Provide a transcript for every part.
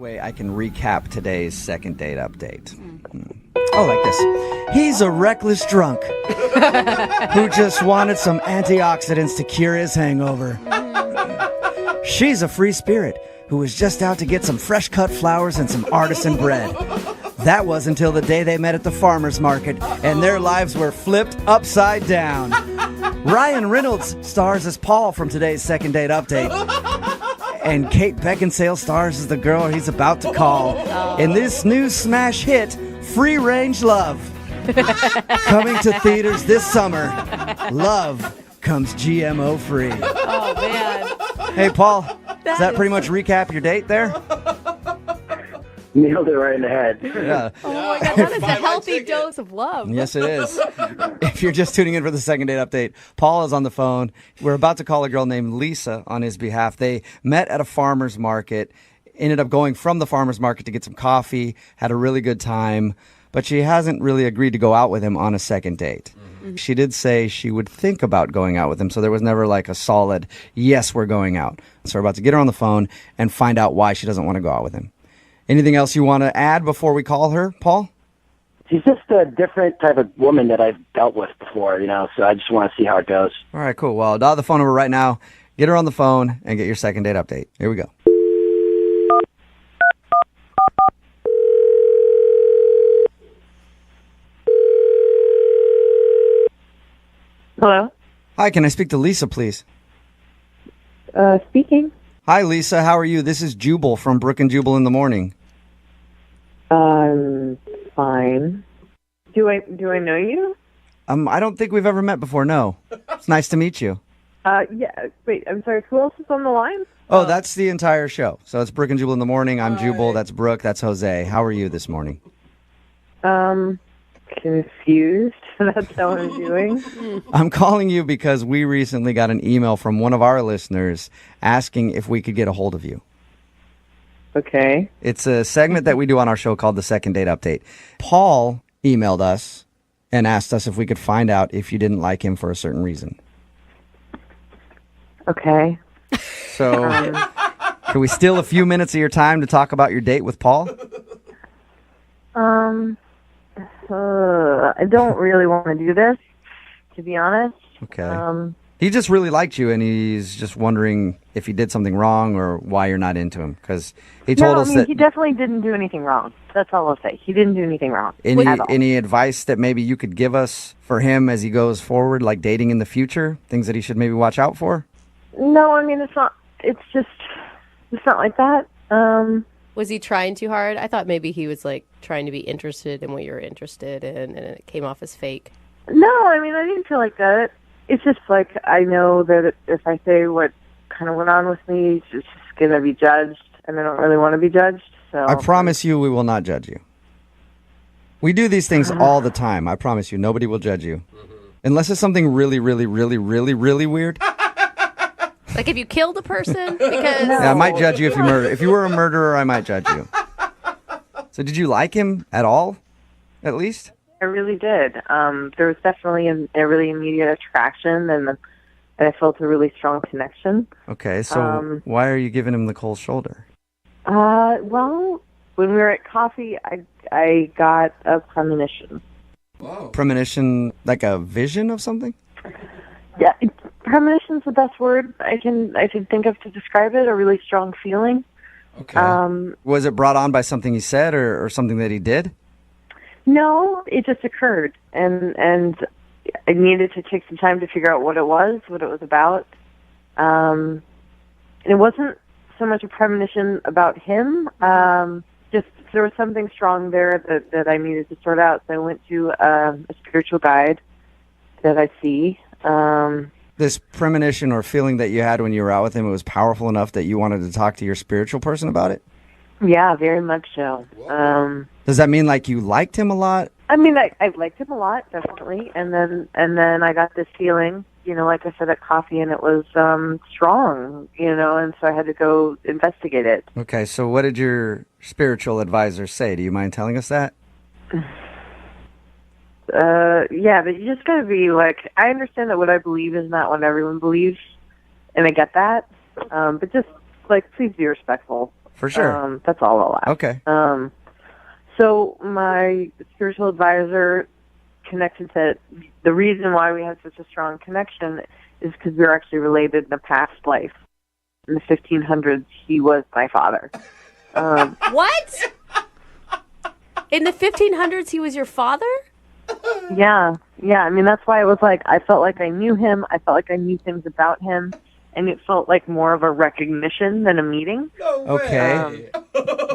Way I can recap today's second date update. Oh, like this. He's a reckless drunk who just wanted some antioxidants to cure his hangover. She's a free spirit who was just out to get some fresh cut flowers and some artisan bread. That was until the day they met at the farmer's market and their lives were flipped upside down. Ryan Reynolds stars as Paul from today's second date update. And Kate Beckinsale stars as the girl he's about to call in this new smash hit, Free Range Love. Coming to theaters this summer, Love comes GMO free. Oh, man. Hey, Paul, does that pretty much recap your date there? Nailed it right in the head. Yeah. Oh, my God. That is a healthy dose of love. Yes, it is. If you're just tuning in for the second date update, Paul is on the phone. We're about to call a girl named Lisa on his behalf. They met at a farmer's market, ended up going from the farmer's market to get some coffee, had a really good time, but she hasn't really agreed to go out with him on a second date. Mm-hmm. She did say she would think about going out with him, so there was never like a solid, yes, we're going out. So we're about to get her on the phone and find out why she doesn't want to go out with him. Anything else you want to add before we call her, Paul? She's just a different type of woman that I've dealt with before, so I just want to see how it goes. All right, cool. Well, dial the phone number right now, get her on the phone, and get your second date update. Here we go. Hello? Hi, can I speak to Lisa, please? Speaking. Hi, Lisa. How are you? This is Jubal from Brooke and Jubal in the Morning. Fine. Do I know you? I don't think we've ever met before, no. It's nice to meet you. Yeah. Wait, I'm sorry. Who else is on the line? Oh, that's the entire show. So it's Brooke and Jubal in the Morning. I'm Jubal. That's Brooke. That's Jose. How are you this morning? Confused. That's what I'm doing. I'm calling you because we recently got an email from one of our listeners asking if we could get a hold of you. Okay. It's a segment that we do on our show called the Second Date Update. Paul emailed us and asked us if we could find out if you didn't like him for a certain reason. Okay. So, can we steal a few minutes of your time to talk about your date with Paul? I don't really want to do this, to be honest. Okay. He just really liked you, and he's just wondering if he did something wrong or why you're not into him. Because he told us that he definitely didn't do anything wrong. That's all I'll say. He didn't do anything wrong. Any advice that maybe you could give us for him as he goes forward, like dating in the future? Things that he should maybe watch out for? No, I mean, it's not like that. Was he trying too hard? I thought maybe he was like trying to be interested in what you're interested in, and it came off as fake. No, I mean, I didn't feel like that. It's just like I know that if I say what kind of went on with me, it's just going to be judged, and I don't really want to be judged. So I promise you we will not judge you. We do these things all the time. I promise you, nobody will judge you. Unless it's something really, really, really, really, really weird. Like if you killed a person? Because Yeah, I might judge you if you murder. If you were a murderer, I might judge you. So did you like him at all, at least? I really did. There was definitely a really immediate attraction, and I felt a really strong connection. Okay, so why are you giving him the cold shoulder? Well, when we were at coffee, I got a premonition. Whoa. Premonition, like a vision of something? Yeah, premonition's the best word I can think of to describe it. A really strong feeling. Okay. Was it brought on by something he said or something that he did? No, it just occurred, and I needed to take some time to figure out what it was about. It wasn't so much a premonition about him. Just there was something strong there that I needed to sort out. So I went to a spiritual guide that I see. This premonition or feeling that you had when you were out with him, it was powerful enough that you wanted to talk to your spiritual person about it? Yeah, very much so. Does that mean like you liked him a lot? I mean, I liked him a lot, definitely. And then I got this feeling, like I said at coffee, and it was strong, and so I had to go investigate it. Okay, so what did your spiritual advisor say? Do you mind telling us that? Yeah, but you just gotta be like, I understand that what I believe is not what everyone believes, and I get that. But just, please be respectful. For sure. That's all I'll ask. Okay. So my spiritual advisor connected that the reason why we had such a strong connection is because we were actually related in a past life. In the 1500s, he was my father. What? In the 1500s, he was your father? Yeah. I mean, that's why it was like I felt like I knew him. I felt like I knew things about him. And it felt like more of a recognition than a meeting. Okay.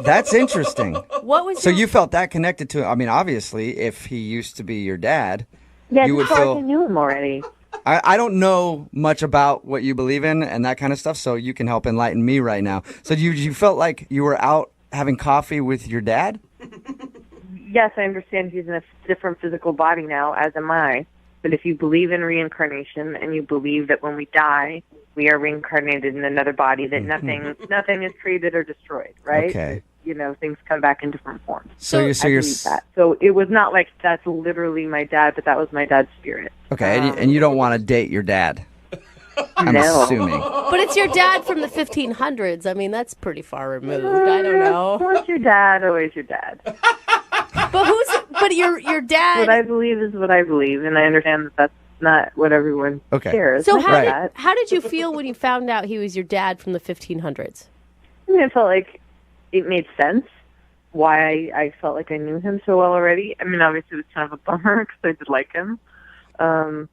That's interesting. What was So you felt that connected to him. I mean, obviously, if he used to be your dad, Yeah, you I would just felt feel... like I knew him already. I don't know much about what you believe in and that kind of stuff, so you can help enlighten me right now. So you felt like you were out having coffee with your dad? Yes, I understand he's in a different physical body now, as am I. But if you believe in reincarnation and you believe that when we die, we are reincarnated in another body, that nothing is created or destroyed, right? Okay. You know, things come back in different forms. So you're believe that. So it was not like that's literally my dad, but that was my dad's spirit. Okay, and you don't want to date your dad, I'm No. assuming. But it's your dad from the 1500s. I mean, that's pretty far removed. I don't know. Once your dad, always your dad. But your dad... What I believe is what I believe, and I understand that that's not what everyone cares. So about. how did you feel when you found out he was your dad from the 1500s? I mean, I felt like it made sense why I felt like I knew him so well already. I mean, obviously it was kind of a bummer because I did like him.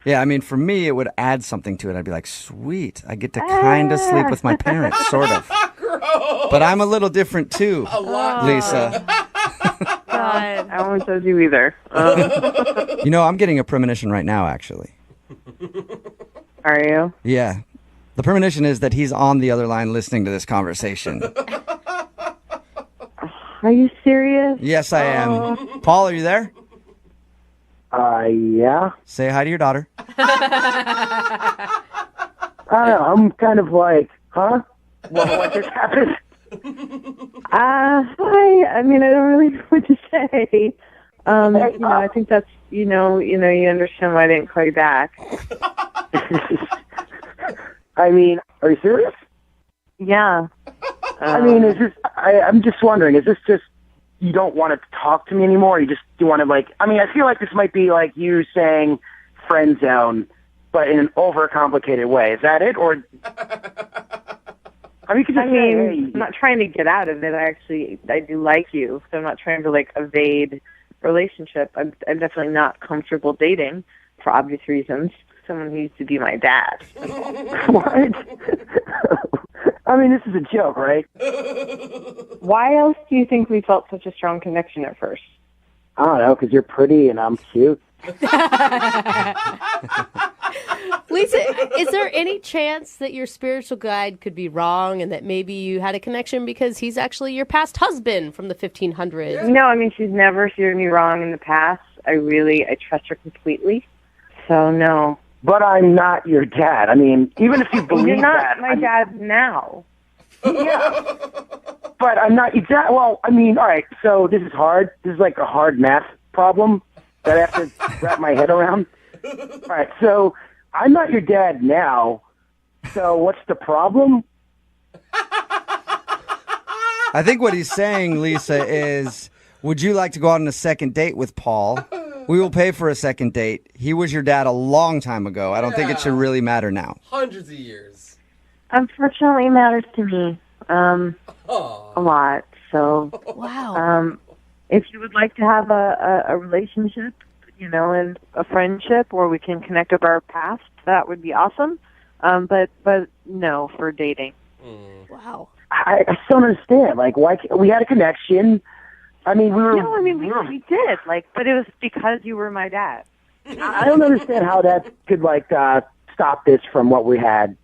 Yeah, I mean, for me, it would add something to it. I'd be like, sweet, I get to kind of sleep with my parents, sort of. Gross. But I'm a little different, too, A lot. Lisa. God. I won't judge you either. You know, I'm getting a premonition right now, actually. Are you? Yeah. The premonition is that he's on the other line listening to this conversation. Are you serious? Yes, I am. Paul, are you there? Yeah. Say hi to your daughter. I don't know. I'm kind of like, huh? What just happened? Hi. I mean, I don't really know what to say. I think that's, you understand why I didn't call you back. I mean, are you serious? Yeah. I mean, is this? I'm just wondering. Is this just you don't want to talk to me anymore? You want to like? I mean, I feel like this might be like you saying friend zone, but in an overcomplicated way. Is that it, or? I mean, you could just say, hey. I'm not trying to get out of it. I do like you, so I'm not trying to like evade relationship. I'm definitely not comfortable dating for obvious reasons. Someone who used to be my dad. What? I mean, this is a joke, right? Why else do you think we felt such a strong connection at first? I don't know, because you're pretty and I'm cute. Lisa, is there any chance that your spiritual guide could be wrong and that maybe you had a connection because he's actually your past husband from the 1500s? No, I mean, she's never steered me wrong in the past. I trust her completely. So, no. But I'm not your dad. I mean, even if you believe You're not that. my dad now. Yeah. But I'm not your dad. Well, I mean, all right, so this is hard. This is like a hard math problem that I have to wrap my head around. All right, so I'm not your dad now. So what's the problem? I think what he's saying, Lisa, is would you like to go out on a second date with Paul? We will pay for a second date. He was your dad a long time ago. I don't think it should really matter now. Hundreds of years. Unfortunately, it matters to me a lot. So, Wow. if you would like to have a relationship, and a friendship where we can connect up our past, that would be awesome. But no, for dating. Wow. I still don't understand. Like, why we had a connection. I mean, we were. No, I mean, we did. But it was because you were my dad. I don't understand how that could, stop this from what we had,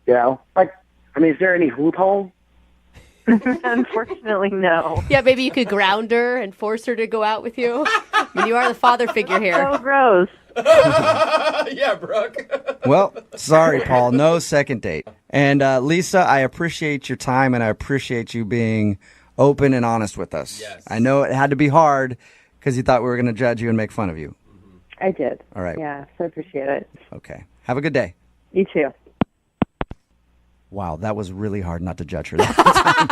Like, I mean, is there any loophole? Unfortunately, no. Yeah, maybe you could ground her and force her to go out with you. I mean, you are the father figure here. So gross. Yeah, Brooke. Well, sorry, Paul. No second date. And Lisa, I appreciate your time and I appreciate you being open and honest with us. Yes. I know it had to be hard because you thought we were going to judge you and make fun of you. I did. All right. Yeah, so I appreciate it. Okay. Have a good day. You too. Wow, that was really hard not to judge her that time.